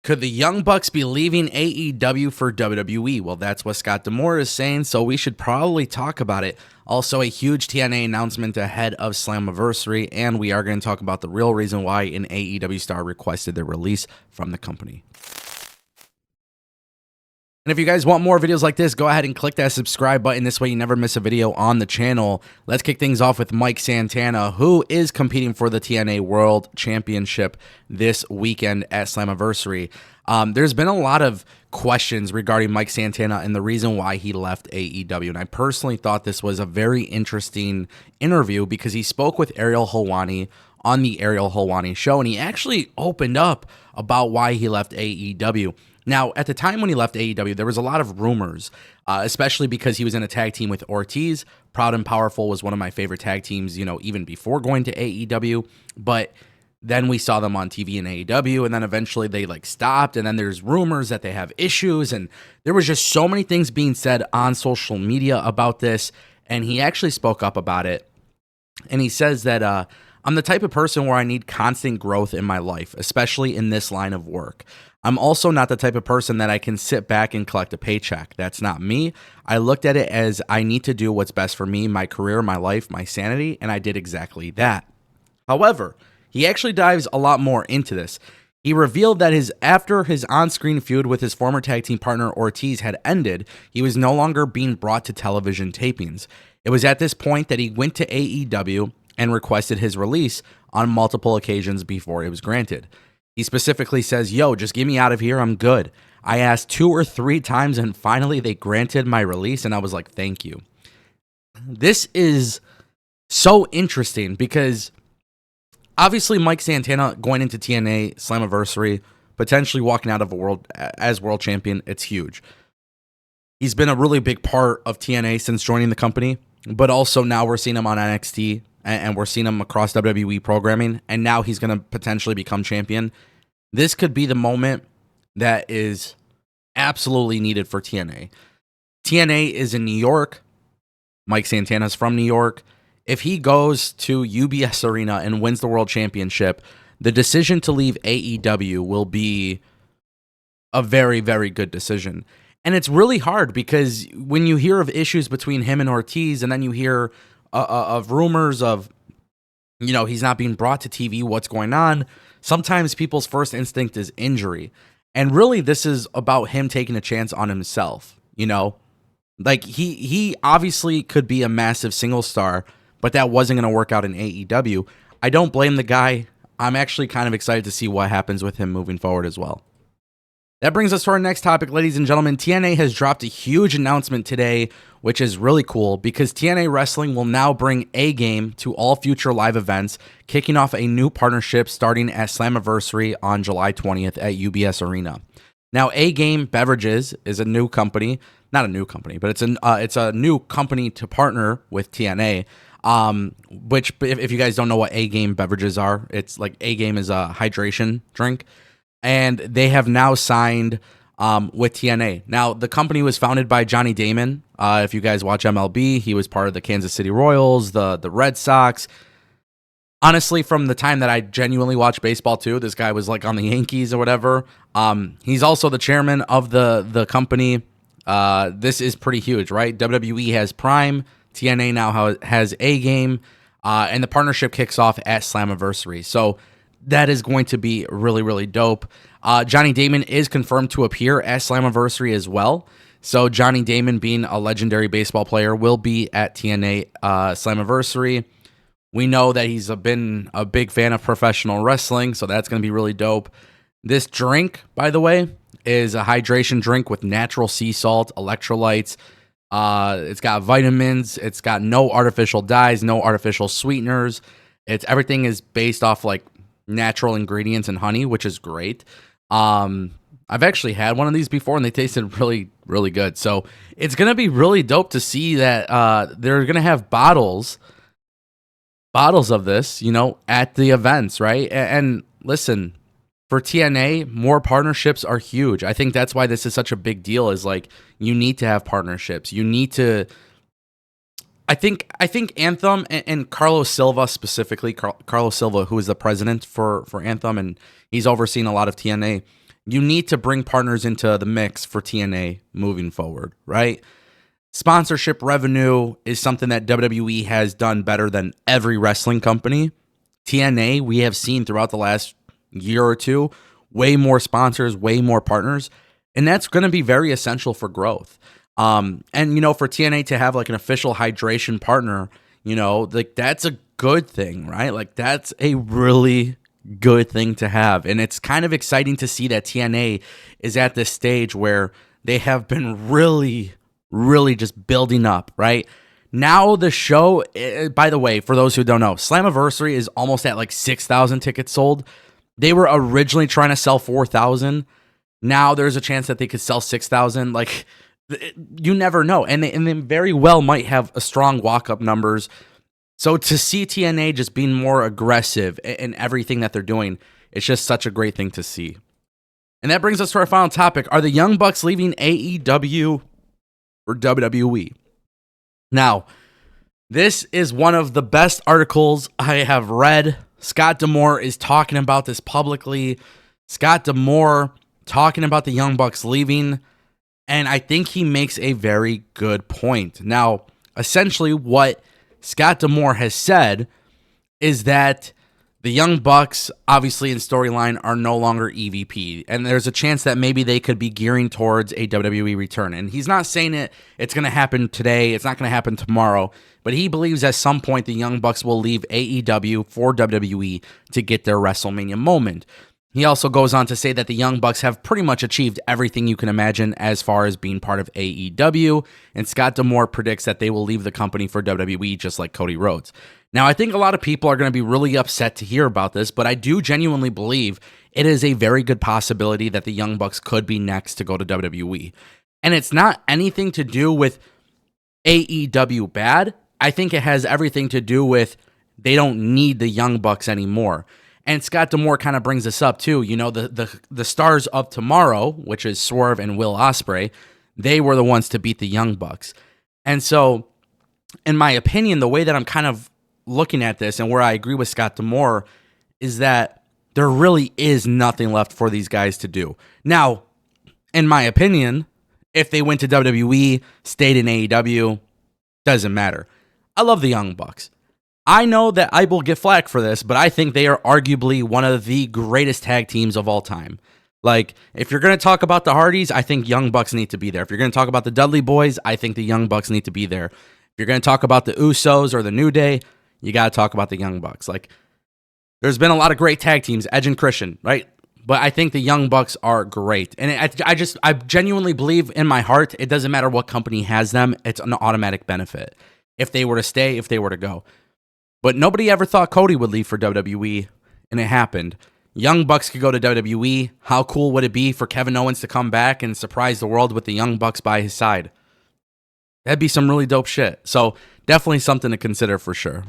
Could the Young Bucks be leaving AEW for WWE? Well, that's what Scott D'Amore is saying, so we should probably talk about it. Also, a huge TNA announcement ahead of Slammiversary, and we are going to talk about the real reason why an AEW star requested their release from the company. And if you guys want more videos like this, go ahead and click that subscribe button. This way you never miss a video on the channel. Let's kick things off with Mike Santana, who is competing for the TNA World Championship this weekend at Slammiversary. There's been a lot of questions regarding Mike Santana and the reason why he left AEW. And I personally thought this was a very interesting interview because he spoke with Ariel Helwani on the Ariel Helwani show, and he actually opened up about why he left AEW. Now, at the time when he left AEW, there was a lot of rumors, especially because he was in a tag team with Ortiz. Proud and Powerful was one of my favorite tag teams, even before going to AEW. But then we saw them on TV in AEW, and then eventually they stopped. And then there's rumors that they have issues, and there was just so many things being said on social media about this. And he actually spoke up about it, and he says that I'm the type of person where I need constant growth in my life, especially in this line of work. I'm also not the type of person that I can sit back and collect a paycheck. That's not me. I looked at it as I need to do what's best for me, my career, my life, my sanity, and I did exactly that. However, he actually dives a lot more into this. He revealed that after his on-screen feud with his former tag team partner Ortiz had ended, he was no longer being brought to television tapings. It was at this point that he went to AEW and requested his release on multiple occasions before it was granted. He specifically says, "Yo, just get me out of here. I'm good. I asked 2 or 3 times and finally they granted my release." And I was like, thank you. This is so interesting because obviously Mike Santana going into TNA Slammiversary, potentially walking out of as world champion, it's huge. He's been a really big part of TNA since joining the company, but also now we're seeing him on NXT and we're seeing him across WWE programming, and now he's going to potentially become champion. This could be the moment that is absolutely needed for TNA. TNA is in New York. Mike Santana's from New York. If he goes to UBS Arena and wins the World Championship, the decision to leave AEW will be a very, very good decision. And it's really hard because when you hear of issues between him and Ortiz, and then you hear of rumors of, he's not being brought to TV, what's going on, sometimes people's first instinct is injury. And really, this is about him taking a chance on himself, he obviously could be a massive single star, but that wasn't going to work out in AEW. I don't blame the guy. I'm actually kind of excited to see what happens with him moving forward as well. That brings us to our next topic, ladies and gentlemen. TNA has dropped a huge announcement today, which is really cool because TNA Wrestling will now bring A-Game to all future live events, kicking off a new partnership starting at Slammiversary on July 20th at UBS Arena. Now, A-Game Beverages is a new company, not a new company, but it's a new company to partner with TNA. Which, if you guys don't know what A-Game Beverages are, it's like A-Game is a hydration drink. And they have now signed with TNA. Now, the company was founded by Johnny Damon. If you guys watch MLB, he was part of the Kansas City Royals, the Red Sox. Honestly, from the time that I genuinely watched baseball too, this guy was on the Yankees or whatever. He's also the chairman of the company. This is pretty huge, right? WWE has Prime. TNA now has A-Game. And the partnership kicks off at Slammiversary. So that is going to be really, really dope. Johnny Damon is confirmed to appear at Slammiversary as well. So Johnny Damon, being a legendary baseball player, will be at TNA Slammiversary. We know that he's been a big fan of professional wrestling, so that's going to be really dope. This drink, by the way, is a hydration drink with natural sea salt, electrolytes. It's got vitamins. It's got no artificial dyes, no artificial sweeteners. Everything is based off natural ingredients and honey, which is great. I've actually had one of these before and they tasted really, really good. So it's going to be really dope to see that they're going to have bottles of this, at the events, right? And listen, for TNA, more partnerships are huge. I think that's why this is such a big deal, is you need to have partnerships. You need to, I think Anthem and Carlos Silva specifically, Carlos Silva, who is the president for Anthem, and he's overseeing a lot of TNA, you need to bring partners into the mix for TNA moving forward, right? Sponsorship revenue is something that WWE has done better than every wrestling company. TNA, we have seen throughout the last year or two, way more sponsors, way more partners, and that's going to be very essential for growth. And, for TNA to have like an official hydration partner, like that's a good thing, right? Like that's a really good thing to have. And it's kind of exciting to see that TNA is at this stage where they have been really, really just building up, right? Now the show, by the way, for those who don't know, Slammiversary is almost at like 6,000 tickets sold. They were originally trying to sell 4,000. Now there's a chance that they could sell 6,000. Like, you never know. And they very well might have a strong walk-up numbers. So to see TNA just being more aggressive in everything that they're doing, it's just such a great thing to see. And that brings us to our final topic. Are the Young Bucks leaving AEW or WWE? Now, this is one of the best articles I have read. Scott D'Amore is talking about this publicly. Scott D'Amore talking about the Young Bucks leaving, and I think he makes a very good point. Now, essentially what Scott D'Amore has said is that the Young Bucks, obviously in storyline, are no longer EVP, and there's a chance that maybe they could be gearing towards a WWE return. And he's not saying it's going to happen today, it's not going to happen tomorrow, but he believes at some point the Young Bucks will leave AEW for WWE to get their WrestleMania moment. He also goes on to say that the Young Bucks have pretty much achieved everything you can imagine as far as being part of AEW, and Scott D'Amore predicts that they will leave the company for WWE just like Cody Rhodes. Now, I think a lot of people are going to be really upset to hear about this, but I do genuinely believe it is a very good possibility that the Young Bucks could be next to go to WWE. And it's not anything to do with AEW bad. I think it has everything to do with they don't need the Young Bucks anymore. And Scott D'Amore kind of brings this up too. The stars of tomorrow, which is Swerve and Will Ospreay, they were the ones to beat the Young Bucks. And so, in my opinion, the way that I'm kind of looking at this and where I agree with Scott D'Amore is that there really is nothing left for these guys to do. Now, in my opinion, if they went to WWE, stayed in AEW, doesn't matter. I love the Young Bucks. I know that I will get flack for this, but I think they are arguably one of the greatest tag teams of all time. Like, if you're going to talk about the Hardys, I think Young Bucks need to be there. If you're going to talk about the Dudley Boys, I think the Young Bucks need to be there. If you're going to talk about the Usos or the New Day, you got to talk about the Young Bucks. Like, there's been a lot of great tag teams, Edge and Christian, right? But I think the Young Bucks are great. And I genuinely believe in my heart, it doesn't matter what company has them, it's an automatic benefit. If they were to stay, if they were to go. But nobody ever thought Cody would leave for WWE, and it happened. Young Bucks could go to WWE. How cool would it be for Kevin Owens to come back and surprise the world with the Young Bucks by his side? That'd be some really dope shit. So definitely something to consider for sure.